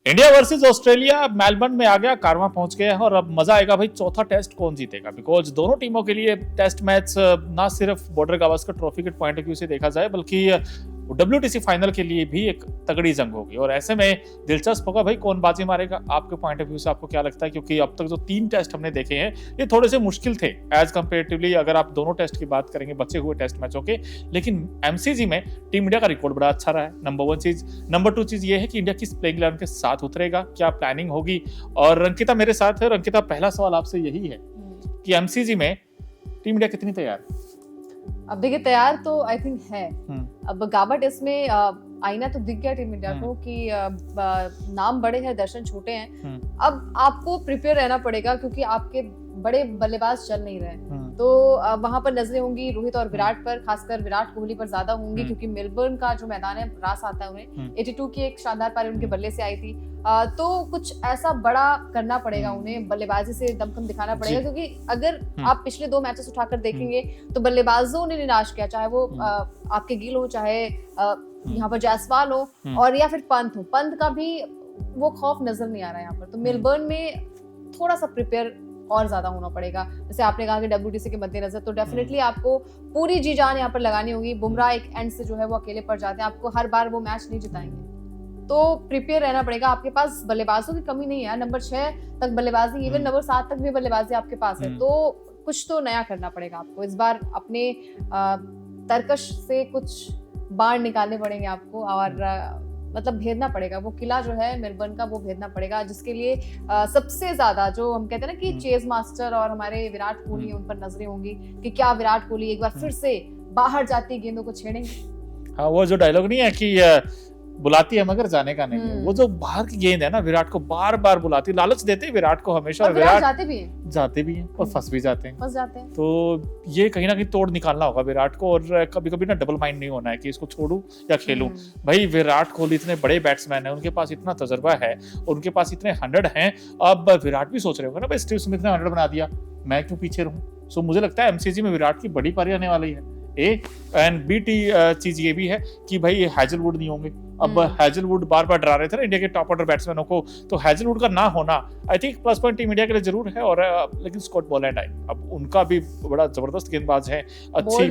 India versus Australia Melbourne में आ गया, कारवां पहुंच गया है और अब मजा आएगा भाई चौथा टेस्ट कौन जीतेगा, बिकॉज दोनों टीमों के लिए टेस्ट मैच ना सिर्फ बॉर्डर गावस्कर ट्रॉफी के पॉइंट ऑफ व्यू से देखा जाए बल्कि WTC फाइनल के लिए भी एक तगड़ी जंग होगी और ऐसे में दिलचस्प होगा भाई कौन बाजी मारेगा। आपके पॉइंट ऑफ व्यू से आपको क्या लगता है, क्योंकि अब तक जो 3 टेस्ट हमने देखे हैं ये थोड़े से मुश्किल थे एज कंपेरेटिवली अगर आप दोनों टेस्ट की बात करेंगे बचे हुए टेस्ट मैचों के, लेकिन MCG में टीम इंडिया का रिकॉर्ड बड़ा अच्छा रहा है, नंबर 1 चीज। नंबर 2 चीज ये है कि इंडिया किस प्लेइंग 11 के साथ उतरेगा, क्या प्लानिंग होगी। और रंकिता मेरे साथ है। रंकिता, पहला सवाल आपसे यही है कि MCG में टीम इंडिया कितनी तैयार है? अब देखिए तैयार तो आई थिंक है। अब गाबा टेस्ट में आईना तो दिख गया टीम इंडिया को कि नाम बड़े हैं, दर्शन छोटे हैं। अब आपको प्रिपेयर रहना पड़ेगा क्योंकि आपके बड़े बल्लेबाज चल नहीं रहे, तो वहां पर नजरें होंगी रोहित और विराट पर, खासकर विराट कोहली पर ज्यादा होंगी क्योंकि मेलबर्न का जो मैदान है रास आता है उन्हें। 82 की एक शानदार पारी उनके बल्ले से आई थी, तो कुछ ऐसा बड़ा करना पड़ेगा उन्हें, बल्लेबाजी से दमखम दिखाना पड़ेगा क्योंकि अगर आप पिछले 2 मैचेस उठाकर देखेंगे तो बल्लेबाजों ने निराश किया, चाहे वो आपके गिल हो, चाहे यहाँ पर जायसवाल हो और या फिर पंत हो। पंत का भी वो खौफ नजर नहीं आ रहा है यहाँ पर। तो मेलबर्न में थोड़ा सा प्रिपेयर और ज्यादा होना पड़ेगा। जैसे आपने कहा कि WTC के मद्देनजर तो डेफिनेटली आपको पूरी जी जान यहाँ पर लगानी होगी। बुमराह एक एंड से जो है वो अकेले पड़ जाते हैं, आपको हर बार वो मैच नहीं जिताएंगे, तो प्रिपेयर रहना पड़ेगा। आपके पास बल्लेबाजों की कमी नहीं है, नंबर 6 तक बल्लेबाजी, इवन नंबर 7 तक भी बल्लेबाजी आपके पास है, तो कुछ तो नया करना पड़ेगा आपको इस बार। अपने तरकश से कुछ बाढ़ निकालने पड़ेंगे आपको और मतलब भेदना पड़ेगा वो किला जो है मेलबर्न का, वो भेदना पड़ेगा, जिसके लिए सबसे ज्यादा जो हम कहते हैं ना कि चेज मास्टर और हमारे विराट कोहली उन पर नजरें होंगी कि क्या विराट कोहली एक बार फिर से बाहर जाती गेंदों को छेड़ेंगे। हाँ, वो जो डायलॉग नहीं है कि बुलाती है मगर जाने का नहीं है, वो जो बाहर की गेंद है ना विराट को बार बार बुलाती, लालच देते हैं विराट को हमेशा, और विराट जाते भी हैं और फंस भी जाते हैं। तो ये कहीं ना कहीं तोड़ निकालना होगा विराट को और कभी कभी ना डबल माइंड नहीं होना है कि इसको छोड़ूं या खेलूं। भाई विराट कोहली इतने बड़े बैट्समैन है, उनके पास इतना तजर्बा है, उनके पास इतने 100 हैं। अब विराट भी सोच रहे होंगे ना भाई स्टीव स्मिथ ने 100 बना दिया, मैं क्यों पीछे रहूं। सो मुझे लगता है MCG में विराट की बड़ी पारी आने वाली है। एंड बीटी चीज ये भी है कि भाई हैजलवुड नहीं होंगे। अब हैजलवुड बार बार डरा रहे थे ना इंडिया के टॉप ऑर्डर बैट्समैनों को, तो हैजलवुड का ना होना I think plus point team India के लिए जरूर है। और लेकिन स्कॉट बोलैंड आई, अब उनका भी बड़ा जबरदस्त गेंदबाज है, अच्छी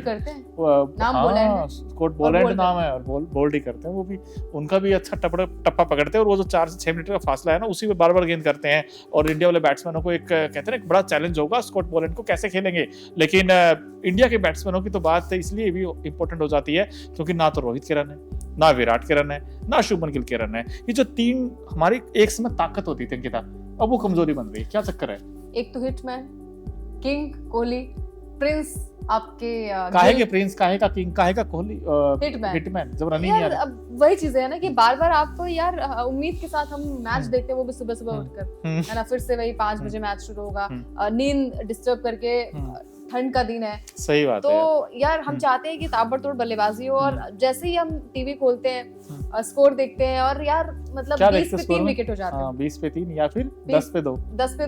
स्कॉट बोलैंड नाम है और बोल्ड ही करते हैं वो भी, उनका भी अच्छा टप्पा पकड़ते हैं और वो जो 4 से 6 मिनट का फासला है ना उसी में बार बार गेंद करते हैं। और इंडिया वाले बैट्समैनों को एक कहते हैं एक बड़ा चैलेंज होगा स्कॉट बोलैंड को कैसे खेलेंगे। लेकिन इंडिया के बैट्समैनों की तो बात इसलिए भी इंपॉर्टेंट हो जाती है क्योंकि ना तो रोहित के रन है, ना विराट के रन है, ना शुभमन गिल के रन है। ये जो 3 हमारी एक समय ताकत होती थी अंकिता, अब वो कमजोरी बन रही है, क्या चक्कर है? एक तो हिटमैन, किंग कोहली, प्रिंस आपके काहे के प्रिंस, काहे का किंग, काहे का कोहली, हिटमैन जब रन ही नहीं आ रहा। अब वही चीजें है ना कि बार बार आप तो यार उम्मीद के साथ हम मैच देखते हैं, वो भी सुबह सुबह उठकर है ना, फिर से वही 5 बजे मैच शुरू होगा, नींद डिस्टर्ब करके, ठंड का दिन है, सही बात तो है यार हम चाहते हैं कि ताबड़तोड़ बल्लेबाजी हो। और जैसे ही हम टीवी खोलते हैं स्कोर देखते हैं और यार मतलब 20 पे 3 विकेट हो जाते हैं, 20 पे 3 या फिर 10 पे 2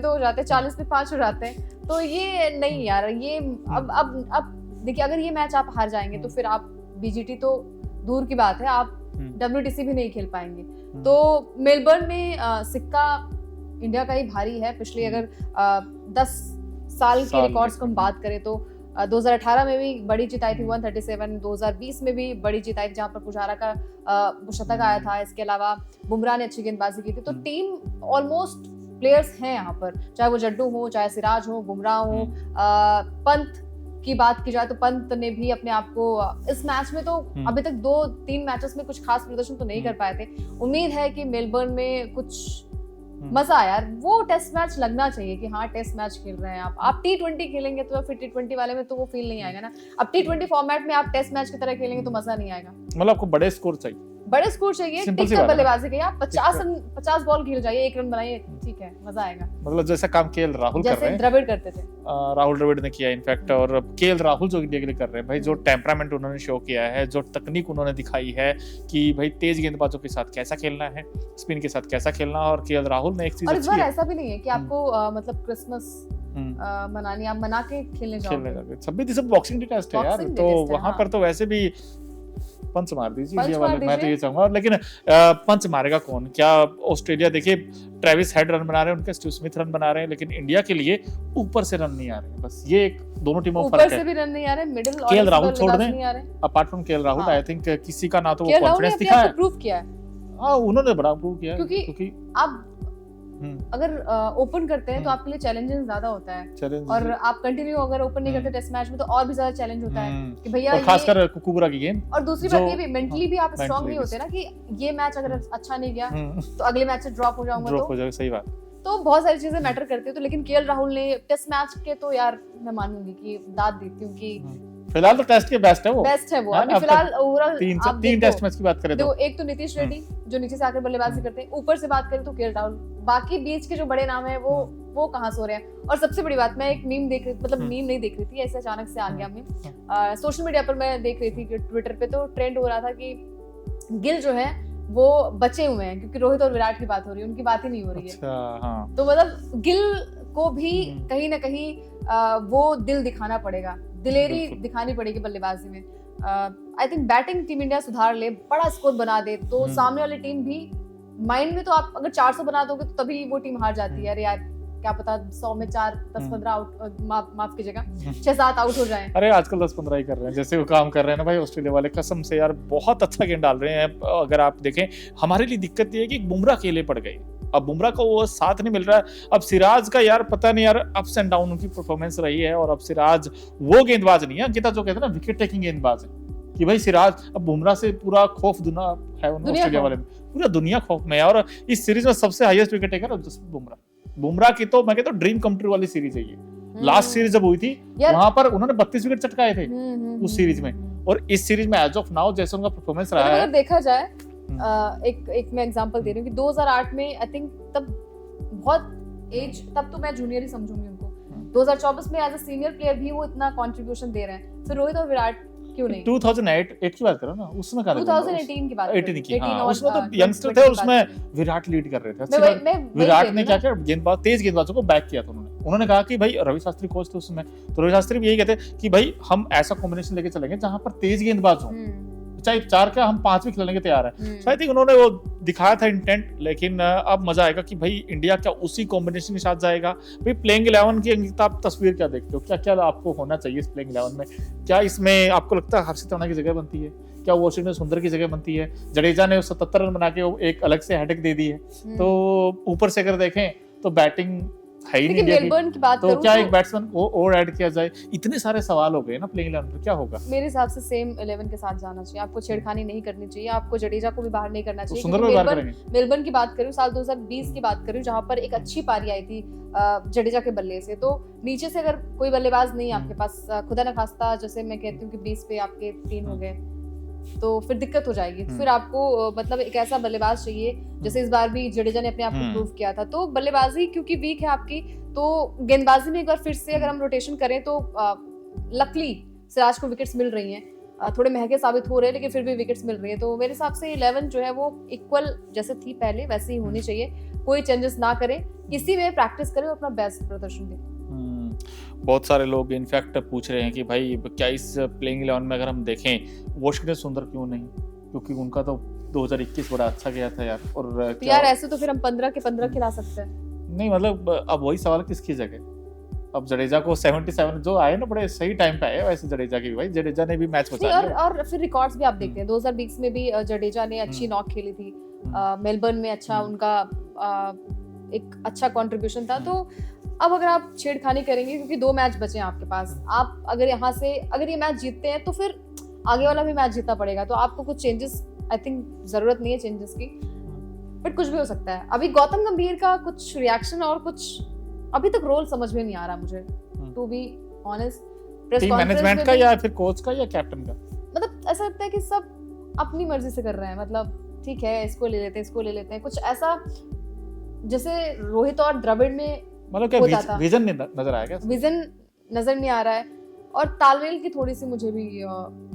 हो जाते हैं, 40 पे 5 हो जाते हैं। तो ये नहीं यार, ये अब देखिए अगर ये मैच आप हार जाएंगे तो फिर आप BGT तो दूर की बात है, आप WTC भी नहीं खेल पाएंगे। तो मेलबर्न में सिक्का इंडिया का ही भारी है। पिछले अगर 10 साल के रिकॉर्ड्स को हम बात करें तो 2018 में भी बड़ी जीत आई थी 137, 2020 में भी बड़ी जीत आई थी जहां पर पुजारा का वो शतक आया था। इसके अलावा बुमराह ने अच्छी गेंदबाजी की थी। तो टीम ऑलमोस्ट प्लेयर्स हैं यहाँ पर, चाहे वो जड्डू हो, चाहे सिराज हो, बुमराह हो, पंत की बात की जाए तो पंत ने भी अपने आप को इस मैच में तो अभी तक 2-3 मैचेस में कुछ खास प्रदर्शन तो नहीं कर पाए थे। उम्मीद है कि मेलबर्न में कुछ मजा यार, वो टेस्ट मैच लगना चाहिए कि हाँ टेस्ट मैच खेल रहे हैं आप T20 खेलेंगे तो फिर T20 वाले में तो वो फील नहीं आएगा ना। अब T20 फॉर्मेट में आप टेस्ट मैच की तरह खेलेंगे तो मजा नहीं आएगा। मतलब आपको बड़े स्कोर चाहिए, बड़े स्कोर चाहिए, टिक कर बल्लेबाजी करिए, आप 50 बॉल खेल जाइए, 1 रन बनाइए, ठीक है, मजा आएगा। मतलब जैसा काम KL राहुल कर रहे हैं, जैसे द्रविड़ करते थे, राहुल द्रविड़ ने किया इनफैक्ट, और KL राहुल जो इंडिया के लिए कर रहे हैं भाई, जो टेम्परामेंट उन्होंने शो किया है, जो तकनीक उन्होंने दिखाई है कि भाई तेज गेंदबाजों के साथ कैसा खेलना है, स्पिन के साथ कैसा खेलना, और KL राहुल ने एक चीज, और इस बार ऐसा भी नहीं है कि आपको मतलब क्रिसमस मनानी, आप मना के खेलने जाओगे। 26 दिसंबर बॉक्सिंग डे टेस्ट है यार, तो वहां पर तो वैसे भी पंच मार दीजिए पंच इंडिया मार वाले, मैं तो दीजिए। ये चाहूंगा। लेकिन पंच मारेगा कौन? क्या ऑस्ट्रेलिया देखिए ट्रेविस हेड रन बना रहे हैं, उनके स्टीव स्मिथ रन बना रहे हैं, लेकिन इंडिया के लिए ऊपर से रन नहीं आ रहे हैं। बस ये एक दोनों टीमों में ऊपर फर्क से है। भी रन नहीं आ रहे, मिडिल केएल ऑर्डर से राहुल छोड़ बल्लेबाज दें, नहीं आ रहे। अपार्ट फ्रॉम केएल राहुल हाँ। आई थिंक किसी का ना तो वो केएल राहुल ने कॉन्फिडेंस अपने दिखाया आप है। को प्रूव किया है, हाँ, उन्होंने बड़ा प्रूव किया है, क्योंकि आप अगर ओपन करते हैं तो आपके लिए चैलेंजेस ज्यादा होता है, चैलेंज और आप कंटिन्यू अगर ओपन नहीं करते टेस्ट मैच में तो और भी ज्यादा चैलेंज होता है कि भैया और खासकर कुबरा की गेम। और दूसरी बात ये भी मेंटली भी आप स्ट्रांग नहीं होते ना कि ये मैच अगर अच्छा नहीं गया तो अगले मैच से ड्रॉप हो जाऊंगा, ड्रॉप हो जाएगा, सही बात। तो बहुत सारी चीजें मैटर करती है। तो लेकिन केएल राहुल ने टेस्ट मैच के तो यार मैं मानूंगी कि दाद देती हूँ कि फिलहाल तो टेस्ट के बेस्ट है वो, बेस्ट है वो। हाँ, अभी अब फिलहाल ओवरऑल तीन टेस्ट मैच की बात करें तो एक तो नीतीश रेड्डी जो नीचे से आकर बल्लेबाजी करते हैं, ऊपर से बात करें तो केएल राहुल, बाकी बीच के जो बड़े नाम है वो कहाँ सो रहे हैं। और सबसे बड़ी बात, मैं एक मीम देख रही, मतलब मीम नहीं देख रही थी, ऐसे अचानक से आ गया मैं सोशल मीडिया पर, मैं देख रही थी कि ट्विटर पे तो ट्रेंड हो रहा था कि गिल जो है वो बचे हुए हैं क्योंकि रोहित और विराट की बात हो रही है, उनकी बात ही नहीं हो रही है। अच्छा, हाँ। तो मतलब गिल को भी कहीं ना कहीं वो दिल दिखाना पड़ेगा, दिलेरी दिखानी पड़ेगी बल्लेबाजी में। I think batting team India सुधार ले, बड़ा स्कोर बना दे तो सामने वाली टीम भी माइंड में, तो आप अगर 400 बना दोगे तो तभी वो टीम हार जाती है। अरे यार क्या पता 100 में 4 10-15 आउट, माफ कीजिएगा 6-7 आउट हो जाएं। अरे आजकल 10-15 ही कर रहे हैं, जैसे वो काम कर रहे हैं ना भाई ऑस्ट्रेलिया वाले, कसम से यार बहुत अच्छा गेम डाल रहे हैं। अगर आप देखें, हमारे लिए दिक्कत ये है कि बुमराह अकेले पड़ गए, अब बुमराह को वो साथ नहीं मिल रहा है। अब सिराज का यार पता नहीं यार, अप्स एंड डाउन उनकी परफॉर्मेंस रही है, और अब सिराज वो गेंदबाज नहीं है अंकिता जो कहते हैं ना विकेट टेकिंग गेंदबाज है, कि भाई सिराज अब बुमराह से पूरा खौफ दुना है ऑस्ट्रेलिया वाले में, पूरा दुनिया खौफ में है। और इस सीरीज में सबसे highest wicket taker Jasprit Bumrah की तो मैं कहता हूँ ड्रीम कम ट्रू वाली सीरीज है ये। लास्ट सीरीज जब हुई थी वहां पर उन्होंने 32 विकेट चटकाए थे उस सीरीज में, और इस सीरीज में एज ऑफ नाउ जैसे उनका परफॉर्मेंस रहा है, अगर देखा जाए एक मैं एग्जांपल दे रही हूँ कि 2008 में आई थिंक तब बहुत एज, तब तो मैं जूनियर ही समझूंगी उनको, 2024 में एज अ सीनियर प्लेयर भी वो इतना कंट्रीब्यूशन दे रहे हैं, फिर रोहित और विराट क्यों नहीं? 2008 की बात करो ना, उसमें कहा 2018 की बात, 18 की, हाँ, उसमें तो यंगस्टर थे और उसमें विराट लीड कर रहे थे। विराट ने क्या किया, गेंदबाज तेज गेंदबाजों को बैक किया था उन्होंने कहा कि भाई, रवि शास्त्री कोच थे उसमें, तो रवि शास्त्री भी यही कहते कि भाई हम ऐसा कॉम्बिनेशन लेके चलेंगे जहां पर तेज गेंदबाज हो, चाहे 4 क्या हम 5 भी खिलाने के तैयार है। सो आई थिंक उन्होंने वो दिखाया था इंटेंट, लेकिन अब मजा आएगा कि भाई इंडिया क्या उसी कॉम्बिनेशन के साथ जाएगा। भाई प्लेइंग 11 की आप तस्वीर क्या देखते हो, क्या क्या आपको होना चाहिए इस प्लेइंग 11 में? क्या इसमें आपको लगता है हर्षित राणा की जगह बनती है? क्या वॉशिंगटन सुंदर की जगह बनती है? जडेजा ने 77 रन बना के एक अलग से हेडेक दे दी है, तो ऊपर से अगर देखें तो बैटिंग है ही नहीं मेलबर्न की बात तो क्या एक बैट्समैन को और ऐड किया जाए? इतने सारे सवाल हो गए ना प्लेइंग 11 में, क्या होगा? मेरे हिसाब से सेम 11 के साथ जाना चाहिए, आपको छेड़खानी नहीं करनी चाहिए, आपको जडेजा को भी बाहर नहीं करना चाहिए। सुंदर को बाहर करेंगे। मेलबर्न की बात करूं, साल 2020 की बात करूं, जहां पर एक अच्छी पारी आई थी जडेजा के बल्ले से, तो नीचे से अगर कोई बल्लेबाज नहीं आपके पास, खुदा न खास्ता जैसे मैं कहती हूँ कि 20 पे आपके 3 हो गए, तो फिर दिक्कत हो जाएगी। फिर आपको मतलब एक ऐसा बल्लेबाज चाहिए, जैसे इस बार भी जडेजा ने अपने आप को प्रूव किया था। तो बल्लेबाजी क्योंकि वीक है आपकी, तो गेंदबाजी में एक बार फिर से अगर हम रोटेशन करें तो लकली सिराज को विकेट्स मिल रही हैं, थोड़े महंगे साबित हो रहे हैं लेकिन फिर भी विकेट्स मिल रही है। तो मेरे हिसाब से 11 जो है वो इक्वल जैसे थी पहले वैसे ही होनी चाहिए, कोई चेंजेस ना करें, इसी में प्रैक्टिस करें और अपना बेस्ट प्रदर्शन दें। बहुत सारे लोग इनफैक्ट पूछ रहे हैं कि भाई क्या इस प्लेइंग 11 में अगर हम देखें वॉशिंगटन सुंदर क्यों नहीं, क्योंकि उनका तो 2021 बड़ा अच्छा गया था यार। और तो यार ऐसे तो फिर हम 15 के 15 खिला सकते हैं। नहीं मतलब अब वही सवाल किसकी जगह, अब जडेजा को 77 जो आए ना बड़े सही टाइम पे आए, वैसे जडेजा की भाई जडेजा ने भी मैच बचा लिया। और फिर रिकॉर्ड्स भी आप देखते हैं, 2020 में भी जडेजा ने अच्छी नॉक खेली थी, मेलबर्न में अच्छा उनका एक अच्छा कंट्रीब्यूशन था। तो अब अगर आप छेड़खानी करेंगे, क्योंकि 2 मैच बचे हैं आपके पास, आप अगर यहाँ से अगर ये मैच जीतते हैं तो फिर आगे वाला भी मैच जीतना पड़ेगा, तो आपको कुछ चेंजेस आई थिंक जरूरत नहीं है चेंजेस की, बट कुछ भी हो सकता है। अभी गौतम गंभीर का कुछ रिएक्शन और कुछ अभी तक रोल समझ में नहीं आ रहा मुझे, to be honest. Press team management का या फिर कोच का या कैप्टन का, मतलब ऐसा लगता है कि सब अपनी मर्जी से कर रहे हैं, मतलब ठीक है इसको ले लेते हैं इसको ले लेते हैं, कुछ ऐसा जैसे रोहित और द्रविड़ में मतलब क्या विजन नजर आया क्या? विजन नजर नहीं आ रहा है, और तालमेल की थोड़ी सी मुझे भी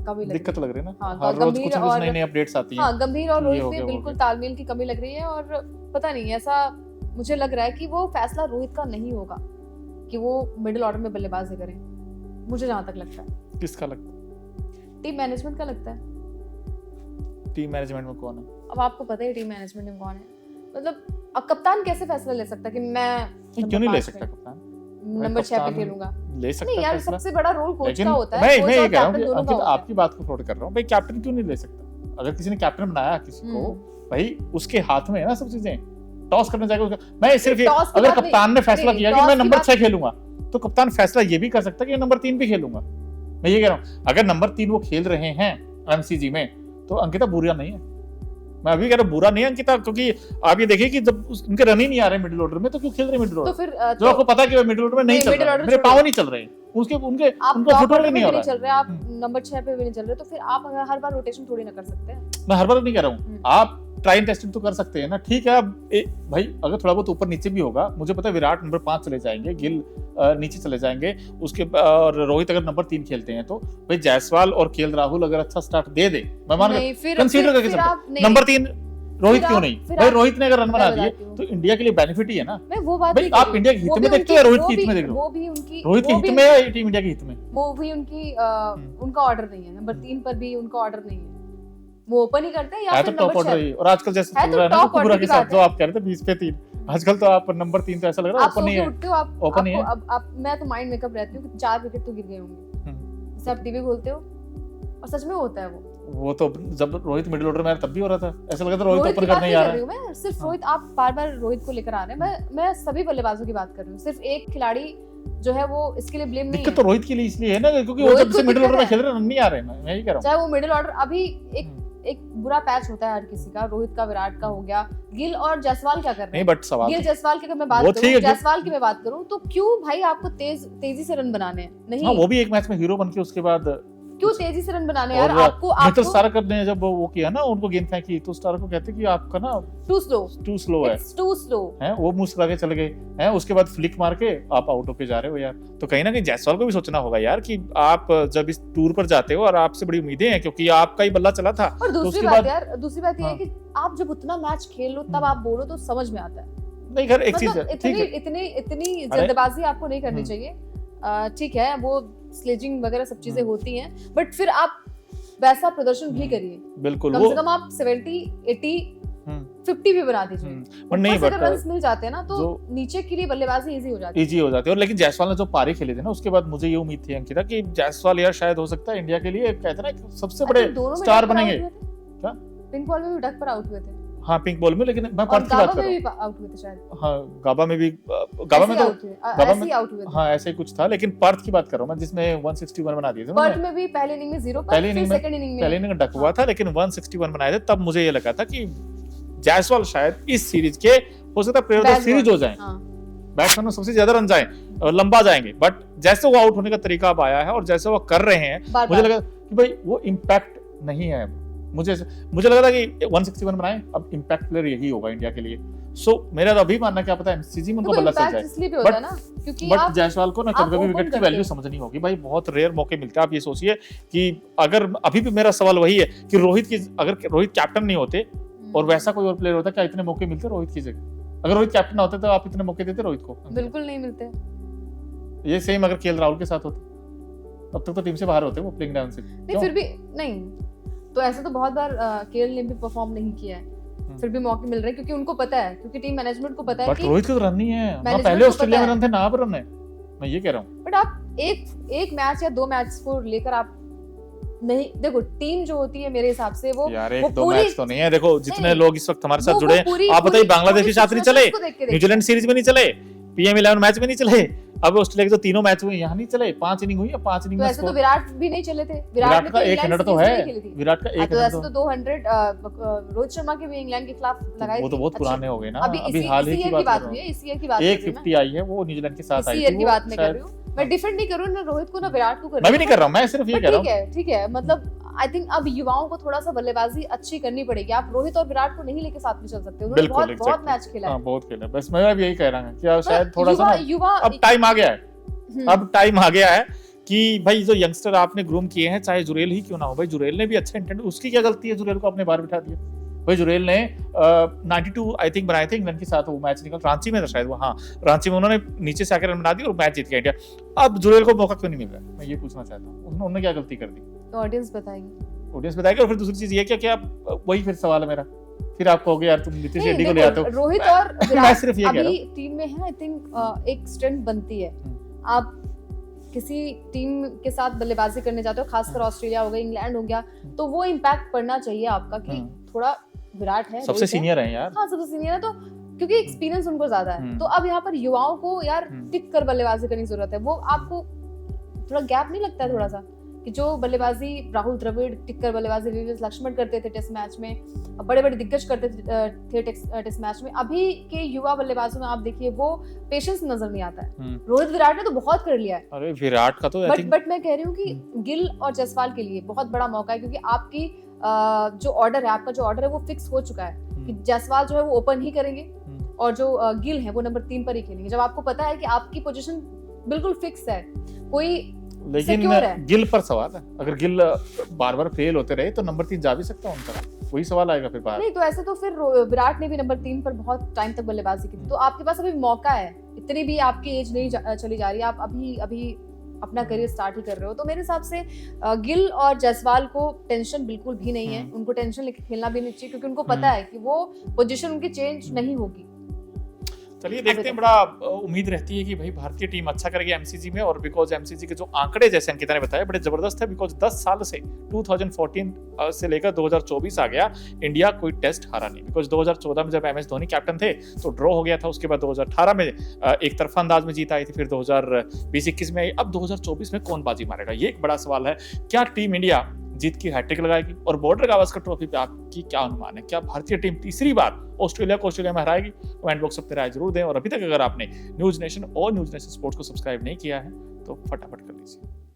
कमी दिक्कत लग रही है ना। हाँ, हर रोज कुछ नई नई अपडेट्स आती हैं। हाँ, गंभीर और रोहित में बिल्कुल तालमेल की कमी लग रही है, और पता नहीं ऐसा मुझे लग रहा है कि वो फैसला रोहित का नहीं होगा कि वो मिडिल ऑर्डर में बल्लेबाजी करें, मुझे जहां तक लगता है। किसका लगता है? टीम मैनेजमेंट का लगता है। टीम मैनेजमेंट में कौन है? अब आपको पता है टीम मैनेजमेंट में कौन है, मतलब अब कप्तान कैसे फैसला ले सकता कि मैं क्यों नहीं ले सकता कप्तान? नंबर 6 पे खेलूंगा? ले सकता नहीं यार, फैसला। सबसे बड़ा रोल कोच लेकिन का होता है। मैं ये कह रहा हूँ कि दोनों का अंकित होता है। आपकी बात को फ्लोट कर रहा हूँ भाई, कैप्टन क्यों नहीं ले सकता? अगर किसी ने कैप्टन बनाया किसी को, भाई उसके हाथ में है ना सब चीजें। टॉस करने जाएगा उसका, मैं सिर्फ ये, टॉस की अगर बात कप्तान ने फैसला नहीं, किया कि टॉस मैं की नंबर बात- 6 खेलूंगा, तो कप्तान फैसला ये भी कर सकता है कि नंबर 3 भी खेलूंगा। मैं ये कह रहा हूँ, अगर नंबर 3 वो खेल रहे हैं एमसीजी में, तो अंकिता बुरा नहीं है। मैं अभी कह रहा हूँ बुरा नहीं है अंकिता, क्योंकि आप ये देखिए कि जब उनके रन ही नहीं आ रहे मिडिल ऑर्डर में, तो क्यों खेल रहे मिडिल तो ऑर्डर? फिर जो आपको पता है कि मिडिल ऑर्डर में नहीं नहीं, चल middle रहा, order मेरे छोड़ो। पाव नहीं चल रहे, उसके उनके आप उनको टॉप फुटबॉल ऑर्डर ही में नहीं हो भी रहा नहीं है। चल रहे, आप नंबर 6 पे भी नहीं चल रहे, तो फिर आप हर बार रोटेशन थोड़ी ना कर सकते हैं। मैं हर बार नहीं कह रहा हूँ, आप ट्राई एंड टेस्टिंग तो कर सकते हैं ना, ठीक है। अब भाई अगर थोड़ा बहुत ऊपर नीचे भी होगा, मुझे पता है विराट नंबर 5 चले जाएंगे, गिल नीचे चले जाएंगे, उसके और रोहित अगर नंबर 3 खेलते हैं, तो भाई जायसवाल और केएल राहुल अगर अच्छा स्टार्ट दे दे, मैं मान नहीं, फिर कंसीडर करके फिर चलते आप नहीं, नंबर 3 रोहित फिर क्यों आप- नहीं? फिर भाई आप- रोहित ने अगर रन बना मैं दिए बताती हूँ। तो इंडिया के लिए बेनिफिट ही है ना। मैं वो बात भाई नहीं आप कर रही इंडिया के हूँ। हित वो में भी देखते हो या उनकी- रोहित वो के हित भी- में देख लो? वो भी उनकी रोहित के वो हित भी- में या टीम इंडिया के हित में? वो भी उनकी उनका ऑर्डर नहीं है। नंबर 3 पर भी उनका ऑर्डर नहीं है, वो ओपन ही करते हैं या है तो फिर टॉप नंबर ऑर्डर 6। ही, और आजकल जैसे है चल तो रहा है ना top कुबूरा order के की साथ, बात जो है। आप कह रहे थे 20 पे 3, आजकल तो आप नंबर 3 तो ऐसा लग रहा है आप ओपन सो नहीं के है। उठते हो, आप Open नहीं है। अब मैं तो माइंड मेकअप रहती हूँ कि 4 विकेट तो गिर गए होंगे, जैसे आप टीवी खोलते हो और सच में होता है वो तो जब रोहित मिडिल ऑर्डर में आया तब भी हो रहा था, ऐसा लगा था रोहित रोहित ओपन की बात करने नहीं जा कर रहा रही है। हूँ मैं, सिर्फ हाँ। रोहित, आप बार-बार रोहित को लेकर आ रहे हैं। मैं सभी बल्लेबाजों की बात कर रही हूँ, सिर्फ एक खिलाड़ी जो है वो इसके लिए ब्लेम नहीं दिक्कत है। तो रोहित के लिए इसलिए है ना, क्योंकि वो रोहित जब को से मिडिल दिक्कत ऑर्डर में है। खेल रहे हैं, रन नहीं आ रहे हैं। मैं यही कह रहा हूँ। चाहे वो मिडिल ऑर्डर, अभी एक बुरा पैच होता है हर किसी का, रोहित का, विराट का हो गया, गिल और जायसवाल क्या कर रहे नहीं हैं? बट सवाल गिल जायसवाल की अगर मैं बात वो ठीक करूं, है, जायसवाल की मैं बात करूं, तो क्यों भाई आपको तेजी से रन बनाने हैं? हाँ, नहीं, वो भी एक मैच में हीरो बन के उसके बाद क्यों तेजी से रन बनाने हैं यार? और आपको मिचेल आपको स्टार्कर ने जब वो किया ना, उनको गेंद फेंकी, तो स्टार्कर को कहते कि आपका ना टू स्लो, टू स्लो है, इट्स टू स्लो। हैं वो मुस्कुरा के चले गए हैं, उसके बाद फ्लिक मार के आप आउट होके जा रहे हो यार। तो कहीं ना कहीं जायसवाल को भी सोचना होगा यार कि आप जब इस टूर पर जाते हो और आपसे बड़ी उम्मीदें हैं, क्योंकि आपका ही बल्ला चला था। और दूसरी उसके बात बाद- यार, दूसरी बात ये है कि आप जब उतना मैच खेल लो तब आप बोलो तो समझ में आता है। नहीं खैर एक चीज मतलब है, ठीक इतनी है। इतनी अरे- जल्दबाजी आपको नहीं करनी चाहिए। ठीक है, वो स्लेजिंग वगैरह सब चीजें होती हैं, बट फिर आप वैसा प्रदर्शन भी करिए। बिल्कुल कम वो से कम आप 70, 80, 50 भी बना दीजिए। पर नहीं, ऊपर से बट अगर रन्स मिल जाते हैं ना, तो जो- नीचे के लिए बल्लेबाजी इजी हो जाती है। इजी हो जाती है। और लेकिन जायसवाल ने जो पारी खेले थे ना, उसके बाद मुझे ये उम्मीद थी अंकिता कि जायसवाल यार शायद हो सकता है इंडिया के लिए कहते हैं ना एक सबसे बड़े दोनों में स्टार डक पर बनेंगे। आउट हुए थे। क्या? पिंक बॉल में भी डक पर आउट हुए थे, हाँ पिंक बॉल में, लेकिन मैं और पर्थ की बात गाबा कर में रहा भी आउट हुए थे शायद। हूँ। हाँ गाबा में भी, गाबा में तो गाबा ऐसे में ही आउट हुए थे। हाँ ऐसे ही कुछ था, लेकिन पर्थ की बात कर रहा हूँ मैं, जिसमें 161 बना दिए थे पर्थ उन्होंने। में भी पहले इनिंग में 0 पर, पहले फिर इनिंग में- सेकंड इनिंग पहले में इनिंग डक हुआ था, लेकिन 161 बनाए थे। तब मुझे ये लगा था कि जायसवाल शायद इस सीरीज के हो सकता है player of the Best series ball। हो जाए, हाँ। बैट्समैन में सबसे ज्यादा रन जाए और लंबा जाएंगे। बट जैसे वो आउट होने का तरीका अब आया है और जैसे वो कर रहे हैं, बार मुझे बार। लगा कि भाई वो इम्पैक्ट नहीं है। मुझे लगा था कि 161 बनाए, अब इम्पैक्ट प्लेयर यही होगा इंडिया के लिए। सो मेरा तो अभी मानना, क्या पता है सीजी में उनको देखो बल्ला चल इम्पैक्ट जाए। इसलिए भी होता है But- ना, क्योंकि बट आप जायसवाल को ना आप कभी-कभी open विकेट की करते वैल्यू हो। समझनी होगी भाई, बहुत रेयर मौके मिलते हैं। आप ये सोचिए कि अगर अभी भी मेरा सवाल वही है कि अगर रोहित कैप्टन नहीं होते और वैसा कोई और प्लेयर होता, क्या इतने मौके मिलते रोहित की जगह? अगर रोहित कैप्टन ना होते तो आप इतने मौके देते रोहित को? बिल्कुल नहीं मिलते। ये सेम अगर केएल राहुल के साथ होते, तब तक तो टीम से बाहर होते वो, प्लेइंग डाउन से। नहीं फिर भी नहीं, तो ऐसे तो बहुत बार केएल ने भी परफॉर्म नहीं किया है, फिर भी मौके मिल रहे हैं, क्योंकि उनको पता है, क्योंकि टीम मैनेजमेंट को पता है बट कि रोहित के तो रन नहीं है ना, Management पहले को ऑस्ट्रेलिया में पता है। रन थे ना अब रन है। मैं ये कह रहा हूँ। बट आप एक मैच या 2 मैच को लेकर आप नहीं, देखो टीम जो होती है मेरे हिसाब से वो यार वो एक दो पूरी- मैच तो नहीं है। देखो जितने नहीं, लोग इस वक्त हमारे साथ वो जुड़े हैं, पूरी- आप बताइए पूरी- बांग्लादेश पूरी के साथ नहीं चले, situations को देख के देखिए। न्यूजीलैंड सीरीज में नहीं चले, PM11 मैच में नहीं चले, अब ऑस्ट्रेलिया के जो 3 मैच हुए यहाँ नहीं चले, 5 इनिंग हुई है, 5 इनिंग तो में ऐसे तो score- विराट भी नहीं चले थे। विराट ने का तो 1 इंग्लैंड हंड्रेड तो सीरीज है, में खेली थी। विराट का 1 तो ऐसे हंड्रेड तो 200 रोहित शर्मा के भी इंग्लैंड के खिलाफ लगाए वो तो थे। बहुत अच्छे। पुराने हो गए ना, अभी अभी हाल ही इसी की ईयर की बात कर हुई रहा है, इसी ईयर की बात हूँ। कर रही हूँ 150 आई है वो न्यूजीलैंड के साथ इसी आई ईयर थी की वो बात मैं कर शायद। रही हूँ। मैं डिफेंड नहीं कर रही हूँ, ना रोहित को ना विराट को कर मैं भी रही नहीं हूँ। कर रहा हूँ, मैं सिर्फ ये कह रहा हूँ। ठीक है, मतलब आई थिंक अब युवाओं को थोड़ा सा बल्लेबाजी अच्छी करनी पड़ेगी। आप रोहित और विराट को नहीं लेके साथ में चल सकते, उन्होंने बिल्कुल, बहुत exactly। मैच खेला हाँ है। बहुत खेला, बस मैं अब यही कह रहा हूँ कि शायद थोड़ा सा ना युवा अब टाइम आ गया है, हम्म, अब टाइम आ गया है कि भाई जो यंगस्टर आपने ग्रूम किए हैं, चाहे जुरेल ही क्यों ना हो, भाई जुरेल ने भी अच्छा इंटेंट, उसकी क्या गलती है जुरेल को अपने बाहर बिठा दिया? भाई जुरेल ने 92 आई थिंक बनाए थे इंग्लैंड के साथ, वो मैच निकल रांची में था शायद वो, हाँ रांची में उन्होंने नीचे से आकर रन बना दिए और मैच जीत गया इंडिया। अब जुरेल को मौका क्यों नहीं मिल रहा है, मैं ये पूछना चाहता हूँ, उन्होंने क्या गलती कर दी? तो ऑडियंस बताएगी। ऑडियंस बताएगा। और फिर दूसरी चीज ये क्या वही फिर सवाल है मेरा, फिर आप कहोगे यार तुम नीतीश रेड्डी को ले आते हो। रोहित और मैं विराट सिर्फ ये कह रहा अभी टीम में है, आई थिंक एक स्ट्रेंथ बनती है। आप किसी टीम के साथ बल्लेबाजी करने जाते हो, खासकर ऑस्ट्रेलिया हो गया, इंग्लैंड हो गया, तो वो इम्पैक्ट पड़ना चाहिए आपका कि थोड़ा विराट है, सबसे सीनियर है यार। हाँ सबसे सीनियर है, तो क्योंकि एक्सपीरियंस उनको ज्यादा है। तो अब यहाँ पर युवाओं को यार टिक कर बल्लेबाजी करने की जरूरत है। वो आपको थोड़ा गैप नहीं लगता है थोड़ा सा, कि जो बल्लेबाजी राहुल द्रविड़ टिक कर बल्लेबाजी वीवीएस लक्ष्मण करते थे टेस्ट मैच में, बड़े बड़े दिग्गज करते थे टेस्ट मैच में, अभी के युवा बल्लेबाजों में आप देखिए वो पेशेंस नजर नहीं आता है। रोहित विराट ने तो बहुत कर लिया है। अरे विराट का तो बट मैं कह रही हूँ कि गिल और जायसवाल के लिए बहुत बड़ा मौका है, क्योंकि आपकी जो ऑर्डर है, आपका जो ऑर्डर है वो फिक्स हो चुका है कि जायसवाल जो है वो ओपन ही करेंगे और जो गिल है वो नंबर 3 पर ही खेलेंगे। जब आपको पता है कि आपकी पोजीशन बिल्कुल फिक्स है, कोई लेकिन गिल पर सवाल है, अगर गिल बार बार फेल होते रहे तो नंबर 3 जा भी सकता है उनका, वही सवाल आएगा फिर बाहर। नहीं तो ऐसे तो फिर विराट ने भी नंबर 3 पर बहुत टाइम तक बल्लेबाजी की थी, तो आपके पास अभी मौका है, इतनी भी आपकी एज नहीं चली जा रही है, आप अभी अपना करियर स्टार्ट ही कर रहे हो। तो मेरे हिसाब से गिल और जायसवाल को टेंशन बिल्कुल भी नहीं है, उनको टेंशन लेके खेलना भी नहीं चाहिए, क्योंकि उनको पता है कि वो पोजीशन उनकी चेंज नहीं होगी। चलिए देखते हैं, बड़ा उम्मीद रहती है कि भाई भारतीय टीम अच्छा करेगी एमसीजी में। और बिकॉज एमसीजी के जो आंकड़े जैसे अंकिता ने बताया बड़े जबरदस्त है, बिकॉज 10 साल से 2014 से लेकर 2024 आ गया, इंडिया कोई टेस्ट हारा नहीं। बिकॉज 2014 में जब MS धोनी कैप्टन थे तो ड्रॉ हो गया था, उसके बाद 2018 में एक तरफा अंदाज में जीत आई थी, फिर 2020-21 में आई, अब 2024 में कौन बाजी मारेगा, ये एक बड़ा सवाल है। क्या टीम इंडिया जीत की हैट्रिक लगाएगी? और बॉर्डर गावस्कर ट्रॉफी पे आपकी क्या अनुमान है? क्या भारतीय टीम तीसरी बार ऑस्ट्रेलिया में हराएगी? कमेंट बॉक्स में अपनी राय जरूर दें। और अभी तक अगर आपने न्यूज नेशन और न्यूज नेशन स्पोर्ट्स को सब्सक्राइब नहीं किया है तो फटाफट कर लीजिए।